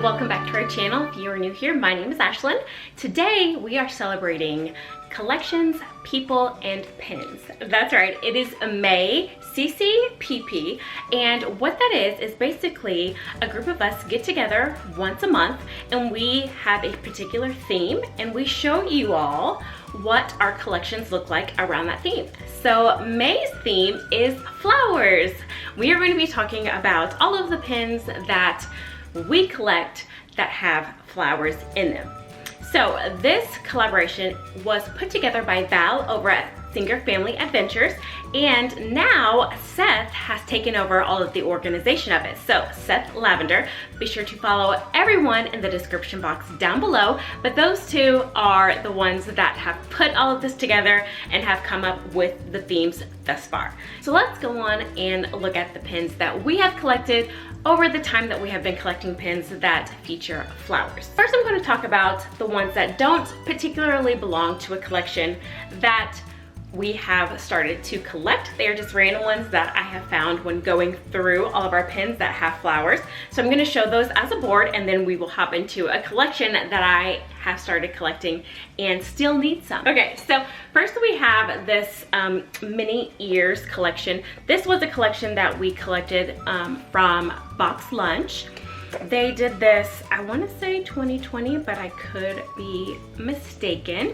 welcome back to our channel. If you are new here, my name is Ashlyn. Today we are celebrating collections, people, and pins. That's right, it is May CCPP, and what that is basically a group of us get together once a month and we have a particular theme and we show you all what our collections look like around that theme. So May's theme is flowers. We are going to be talking about all of the pins that we collect that have flowers in them. So this collaboration was put together by Val over at Singer Family Adventures, and now Seth has taken over all of the organization of it. So Seth Lavender, be sure to follow everyone in the description box down below, but those two are the ones that have put all of this together and have come up with the themes thus far. So let's go on and look at the pins that we have collected over the time that we have been collecting pins that feature flowers. First, I'm going to talk about the ones that don't particularly belong to a collection that we have started to collect. They are just random ones that I have found when going through all of our pins that have flowers. So I'm going to show those as a board, and then we will hop into a collection that I have started collecting and still need some. Okay, so first we have this mini ears collection. This was a collection that we collected from Box Lunch. They did this, I want to say 2020, but I could be mistaken.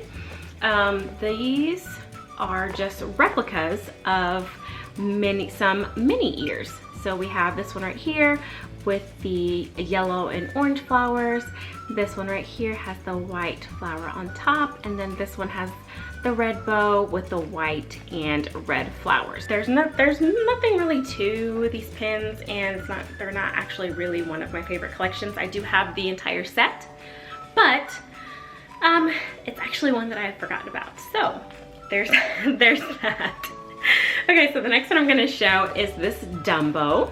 These are just replicas of some mini ears. So we have this one right here with the yellow and orange flowers. This one right here has the white flower on top, and then this one has the red bow with the white and red flowers. There's nothing really to these pins, and they're not actually really one of my favorite collections. I do have the entire set, but it's actually one that I had forgotten about. So there's that. Okay, so the next one I'm gonna show is this Dumbo.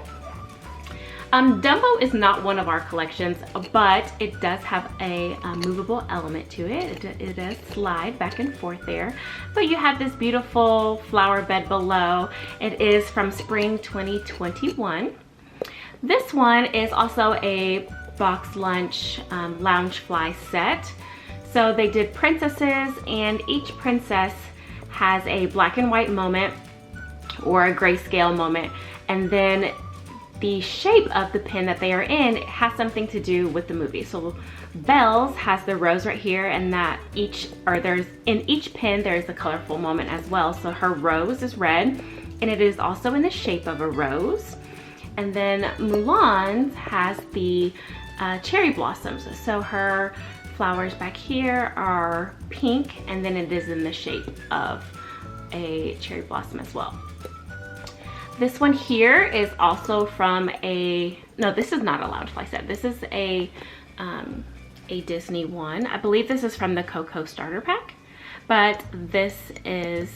Dumbo is not one of our collections, but it does have a movable element to it. It does slide back and forth there. But you have this beautiful flower bed below. It is from spring 2021. This one is also a Box Lunch Loungefly set. So they did princesses, and each princess has a black and white moment or a grayscale moment, and then the shape of the pin that they are in has something to do with the movie. So Belle's has the rose right here, and in each pin there's a colorful moment as well. So her rose is red, and it is also in the shape of a rose. And then Mulan's has the cherry blossoms. So her flowers back here are pink, and then it is in the shape of a cherry blossom as well. This one here is also from no, this is not a Loungefly set. This is a Disney one. I believe this is from the Coco starter pack, but this is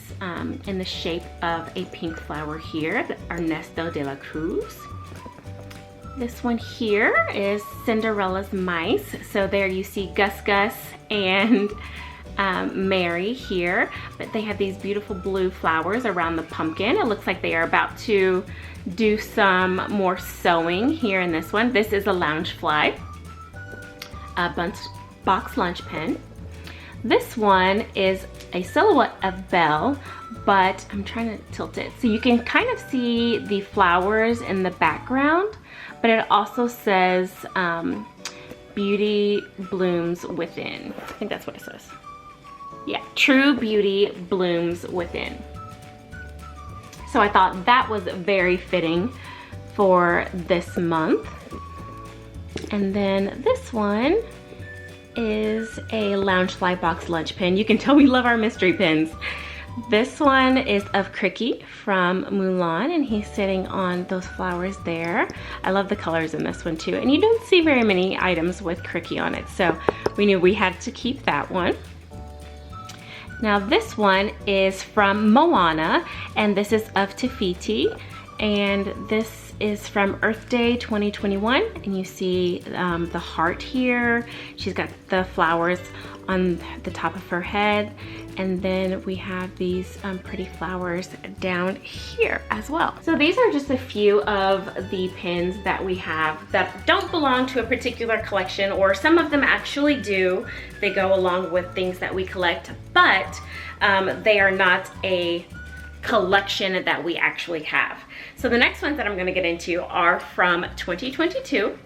in the shape of a pink flower here, the Ernesto de la Cruz. This one here is Cinderella's mice. So there you see Gus Gus and Mary here, but they have these beautiful blue flowers around the pumpkin. It looks like they are about to do some more sewing here in this one. This is a Loungefly Box Lunch pen. This one is a silhouette of Belle, but I'm trying to tilt it so you can kind of see the flowers in the background, but it also says Beauty Blooms Within. I think that's what it says. Yeah, True Beauty Blooms Within. So I thought that was very fitting for this month. And then this one is a Loungefly Box Lunch pin. You can tell we love our mystery pins. This one is of Cricky from Mulan, and he's sitting on those flowers there. I love the colors in this one too. And you don't see very many items with Cricky on it, so we knew we had to keep that one. Now this one is from Moana, and this is of Tafiti, and this is from Earth Day 2021, and you see the heart here. She's got the flowers on the top of her head, and then we have these pretty flowers down here as well. So these are just a few of the pins that we have that don't belong to a particular collection, or some of them actually do. They go along with things that we collect, but they are not a collection that we actually have. So the next ones that I'm gonna get into are from 2022.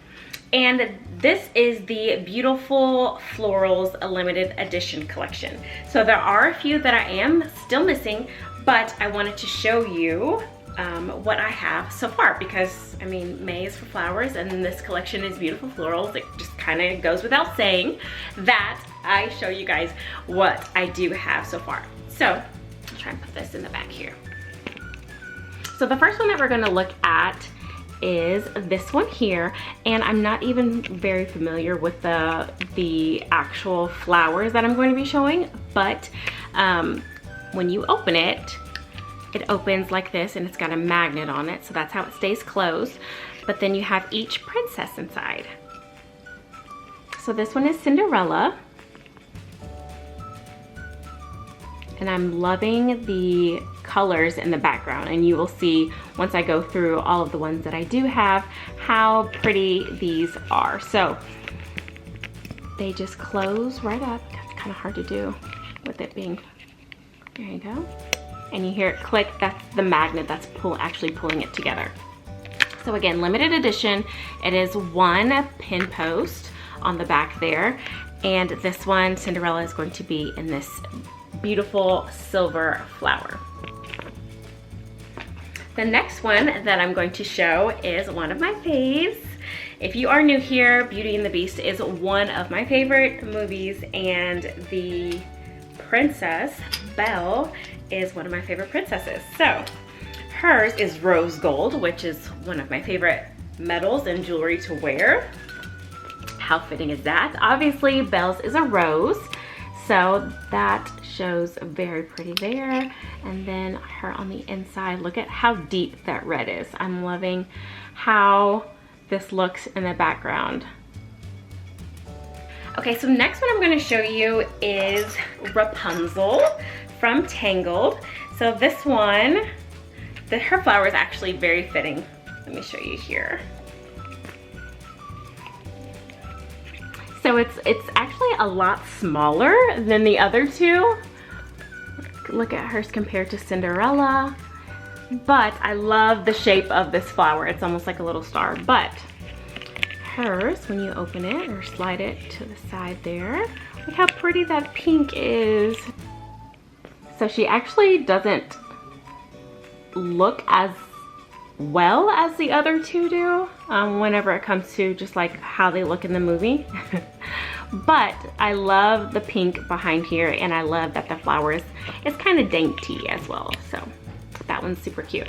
And this is the Beautiful Florals limited edition collection. So there are a few that I am still missing, but I wanted to show you what I have so far, because I mean, May is for flowers and this collection is Beautiful Florals. It just kind of goes without saying that I show you guys what I do have so far. So I'll try and put this in the back here. So the first one that we're gonna look at is this one here, and I'm not even very familiar with the actual flowers that I'm going to be showing, but when you open it, it opens like this, and it's got a magnet on it, so that's how it stays closed. But then you have each princess inside. So this one is Cinderella, and I'm loving the colors in the background, and you will see once I go through all of the ones that I do have how pretty these are. So they just close right up. It's kind of hard to do with it being, there you go. And you hear it click, that's the magnet that's actually pulling it together. So again, limited edition. It is one pin post on the back there, and this one, Cinderella, is going to be in this beautiful silver flower. The next one that I'm going to show is one of my faves. If you are new here, Beauty and the Beast is one of my favorite movies, and the princess, Belle, is one of my favorite princesses. So hers is rose gold, which is one of my favorite metals and jewelry to wear. How fitting is that? Obviously, Belle's is a rose, so that shows very pretty there. And then her on the inside, look at how deep that red is. I'm loving how this looks in the background. Okay, so next one I'm going to show you is Rapunzel from Tangled. So this one, her flower is actually very fitting. Let me show you here. So it's actually a lot smaller than the other two. Look at hers compared to Cinderella. But I love the shape of this flower. It's almost like a little star. But hers, when you open it or slide it to the side there, look how pretty that pink is. So she actually doesn't look as well as the other two do whenever it comes to just like how they look in the movie. But I love the pink behind here, and I love that the flower is kind of dainty as well. So that one's super cute.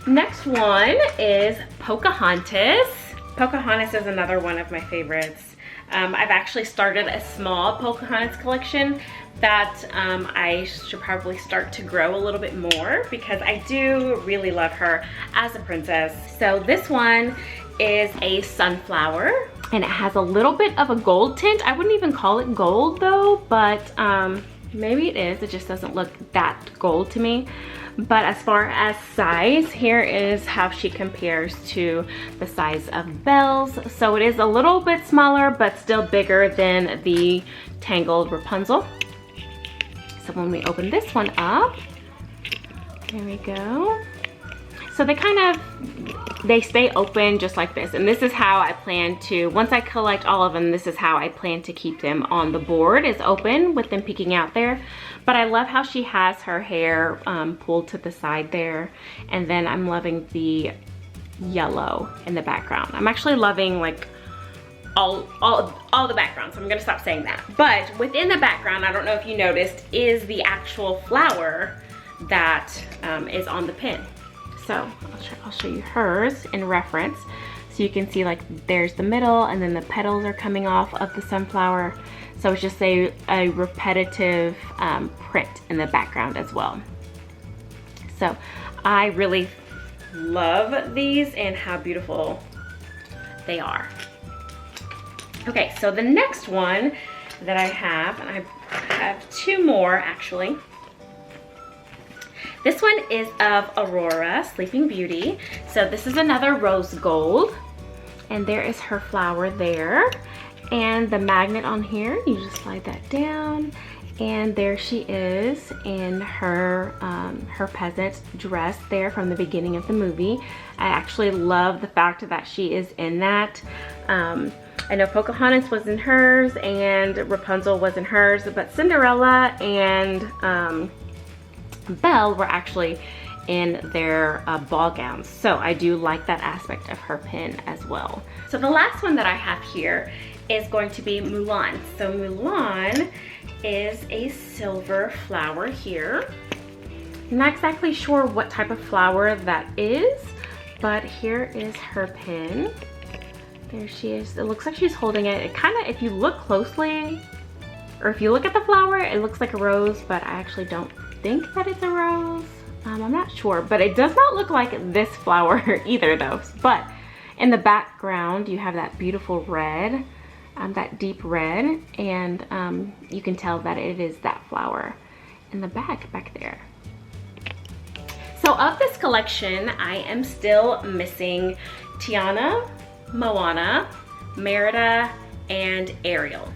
Next one is Pocahontas. Pocahontas is another one of my favorites. I've actually started a small Pocahontas collection that I should probably start to grow a little bit more, because I do really love her as a princess. So this one is a sunflower, and it has a little bit of a gold tint. I wouldn't even call it gold though, but maybe it is. It just doesn't look that gold to me. But as far as size, here is how she compares to the size of Belle's. So it is a little bit smaller, but still bigger than the Tangled Rapunzel. So when we open this one up, there we go. So they stay open just like this. And this is how I plan to, once I collect all of them, this is how I plan to keep them on the board, is open with them peeking out there. But I love how she has her hair pulled to the side there. And then I'm loving the yellow in the background. I'm actually loving like all the background, so I'm gonna stop saying that. But within the background, I don't know if you noticed, is the actual flower that is on the pin. So I'll show you hers in reference. So you can see like there's the middle, and then the petals are coming off of the sunflower. So it's just a repetitive print in the background as well. So I really love these and how beautiful they are. Okay, so the next one that I have, and I have two more actually. This one is of Aurora, Sleeping Beauty. So this is another rose gold, and there is her flower there. And the magnet on here, you just slide that down, and there she is in her her peasant dress there from the beginning of the movie. I actually love the fact that she is in that. I know Pocahontas was in hers and Rapunzel was in hers, but Cinderella and Belle were actually in their ball gowns. So I do like that aspect of her pin as well. So the last one that I have here is going to be Mulan. So Mulan is a silver flower here. I'm not exactly sure what type of flower that is, but here is her pin. There she is. It looks like she's holding it. It kind of, if you look closely, or if you look at the flower, it looks like a rose, but I actually don't think that it's a rose. I'm not sure, but it does not look like this flower either though. But in the background, you have that beautiful red, that deep red, and you can tell that it is that flower in the back there. So of this collection, I am still missing Tiana, Moana, Merida, and Ariel.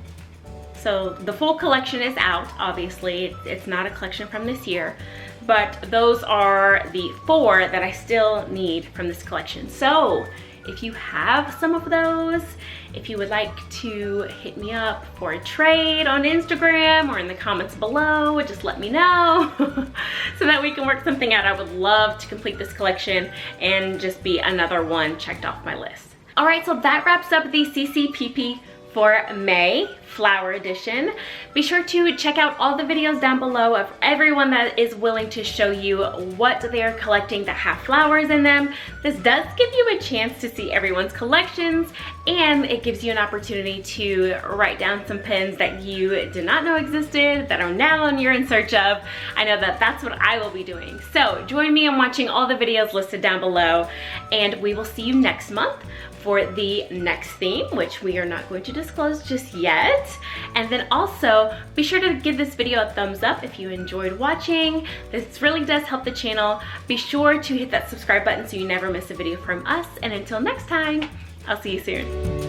So the full collection is out, obviously. It's not a collection from this year, but those are the 4 that I still need from this collection. So if you have some of those, if you would like to hit me up for a trade on Instagram or in the comments below, just let me know so that we can work something out. I would love to complete this collection and just be another one checked off my list. All right, so that wraps up the CCPP for May Flower Edition. Be sure to check out all the videos down below of everyone that is willing to show you what they are collecting that have flowers in them. This does give you a chance to see everyone's collections, and it gives you an opportunity to write down some pins that you did not know existed that are now you're in search of. I know that that's what I will be doing. So join me in watching all the videos listed down below, and we will see you next month for the next theme, which we are not going to disclose just yet. And then also be sure to give this video a thumbs up if you enjoyed watching. This really does help the channel. Be sure to hit that subscribe button so you never miss a video from us. And until next time, I'll see you soon.